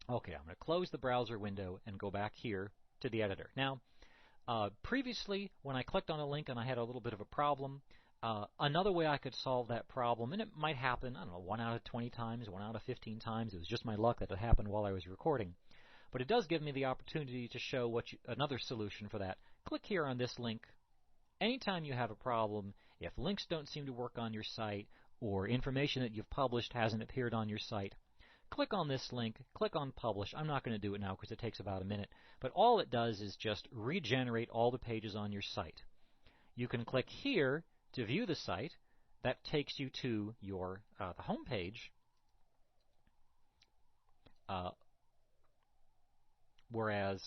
Okay, I'm going to close the browser window and go back here to the editor. Now, previously, when I clicked on a link and I had a little bit of a problem, another way I could solve that problem, and it might happen, I don't know, 1 out of 20 times, 1 out of 15 times. It was just my luck that it happened while I was recording. But it does give me the opportunity to show another solution for that. Click here on this link. Anytime you have a problem, if links don't seem to work on your site, or information that you've published hasn't appeared on your site, click on this link, click on Publish. I'm not going to do it now because it takes about a minute, but all it does is just regenerate all the pages on your site. You can click here to view the site. That takes you to your the home page, whereas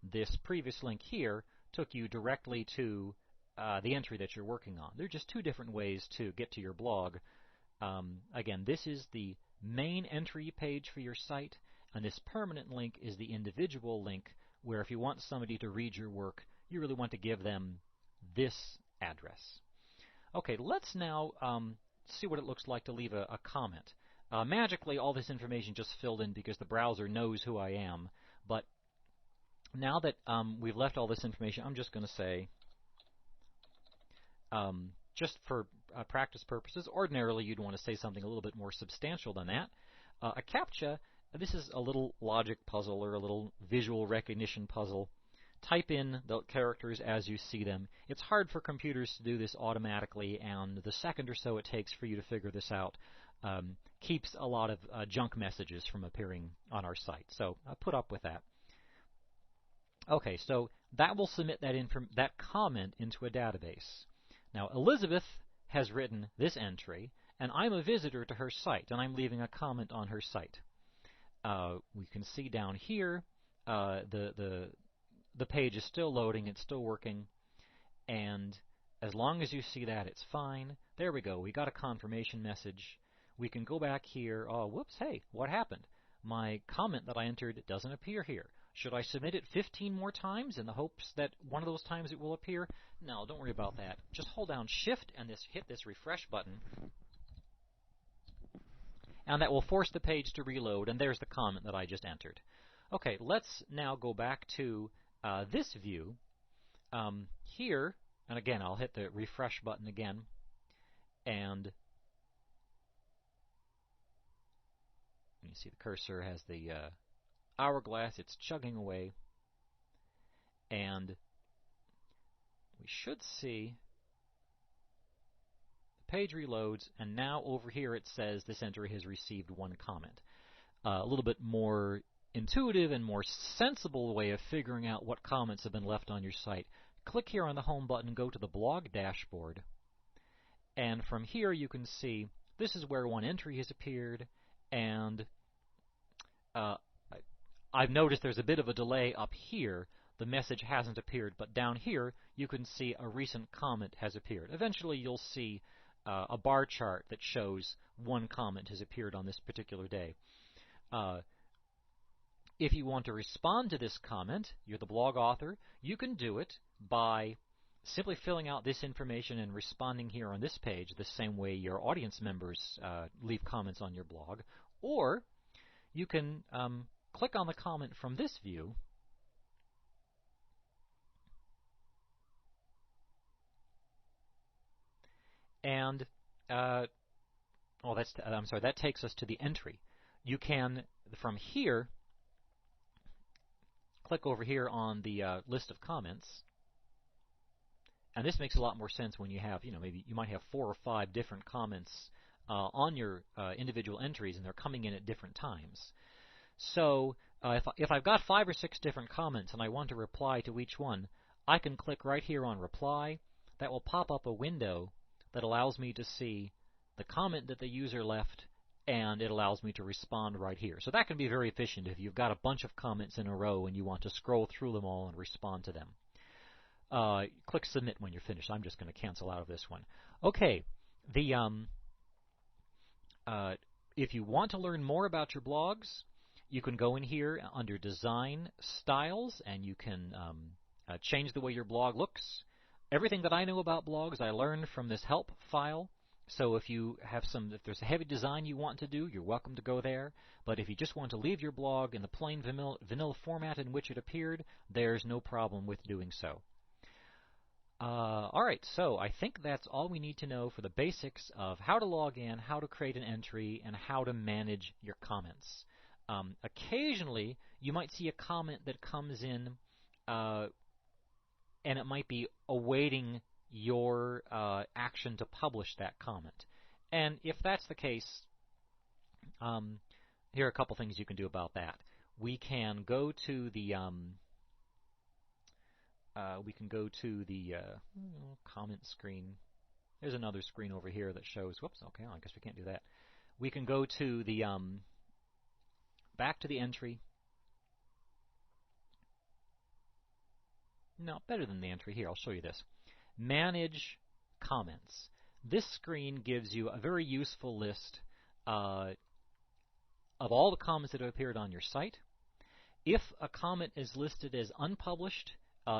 this previous link here took you directly to the entry that you're working on. There are just two different ways to get to your blog. Again, this is the main entry page for your site, and this permanent link is the individual link where if you want somebody to read your work, you really want to give them this address. Okay, let's now see what it looks like to leave a comment. Magically, all this information just filled in because the browser knows who I am, but now that we've left all this information, I'm just going to say, just for practice purposes, ordinarily you'd want to say something a little bit more substantial than that. A CAPTCHA, this is a little logic puzzle or a little visual recognition puzzle. Type in the characters as you see them. It's hard for computers to do this automatically, and the second or so it takes for you to figure this out keeps a lot of junk messages from appearing on our site. So put up with that. Okay, so that will submit that comment into a database. Now, Elizabeth has written this entry, and I'm a visitor to her site, and I'm leaving a comment on her site. We can see down here the page is still loading, it's still working, and as long as you see that, it's fine. There we go, we got a confirmation message. We can go back here. Oh, whoops, hey, what happened? My comment that I entered doesn't appear here. Should I submit it 15 more times in the hopes that one of those times it will appear? No, don't worry about that. Just hold down Shift and hit this refresh button, and that will force the page to reload, and there's the comment that I just entered. Okay, let's now go back to this view here, and again, I'll hit the refresh button again, and you see the cursor has the hourglass. It's chugging away, and we should see the page reloads, and now over here it says this entry has received 1 comment. A little bit more intuitive and more sensible way of figuring out what comments have been left on your site. Click here on the home button, go to the blog dashboard, and from here you can see this is where 1 entry has appeared, and I've noticed there's a bit of a delay up here. The message hasn't appeared, but down here you can see a recent comment has appeared. Eventually you'll see a bar chart that shows 1 comment has appeared on this particular day. If you want to respond to this comment, you're the blog author, you can do it by simply filling out this information and responding here on this page the same way your audience members leave comments on your blog. Or you can click on the comment from this view and that takes us to the entry. You can, from here, click over here on the list of comments, and this makes a lot more sense when you have, maybe you might have 4 or 5 different comments on your individual entries, and they're coming in at different times. So if I've got 5 or 6 different comments and I want to reply to each one, I can click right here on Reply. That will pop up a window that allows me to see the comment that the user left, and it allows me to respond right here. So that can be very efficient if you've got a bunch of comments in a row and you want to scroll through them all and respond to them. Click Submit when you're finished. I'm just going to cancel out of this one. Okay, if you want to learn more about your blogs, you can go in here under Design Styles, and you can change the way your blog looks. Everything that I know about blogs I learned from this help file So if there's a heavy design you want to do, you're welcome to go there. But if you just want to leave your blog in the plain vanilla format in which it appeared, there's no problem with doing so. Alright, so I think that's all we need to know for the basics of how to log in, how to create an entry, and how to manage your comments. Occasionally, you might see a comment that comes in, and it might be awaiting your action to publish that comment. And if that's the case, here are a couple things you can do about that. We can go to the comment screen. There's another screen over here that shows. Whoops. Okay, I guess we can't do that. We can go to the back to the entry. No, better than the entry. Here, I'll show you this. Manage comments. This screen gives you a very useful list of all the comments that have appeared on your site. If a comment is listed as unpublished,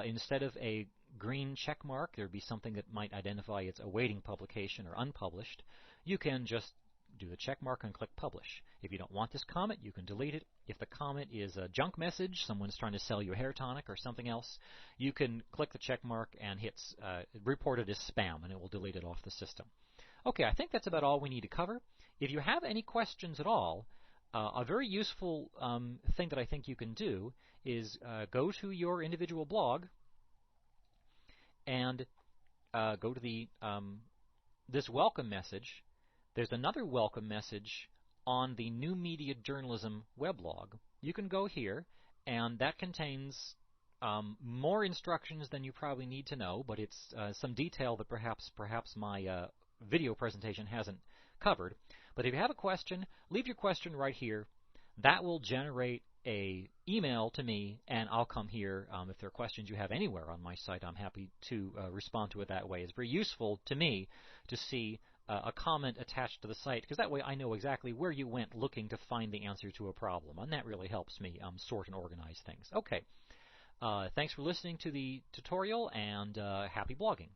instead of a green check mark, there would be something that might identify it's awaiting publication or unpublished. You can just do the check mark and click Publish. If you don't want this comment, you can delete it. If the comment is a junk message, someone's trying to sell you a hair tonic or something else, you can click the check mark and hit report it as spam, and it will delete it off the system. Okay, I think that's about all we need to cover. If you have any questions at all, a very useful thing that I think you can do is go to your individual blog and go to the this welcome message. There's another welcome message on the New Media Journalism weblog. You can go here, and that contains more instructions than you probably need to know, but it's some detail that perhaps my video presentation hasn't covered. But if you have a question, leave your question right here. That will generate an email to me, and I'll come here. If there are questions you have anywhere on my site, I'm happy to respond to it that way. It's very useful to me to see a comment attached to the site, because that way I know exactly where you went looking to find the answer to a problem, and that really helps me sort and organize things. Okay, thanks for listening to the tutorial, and happy blogging.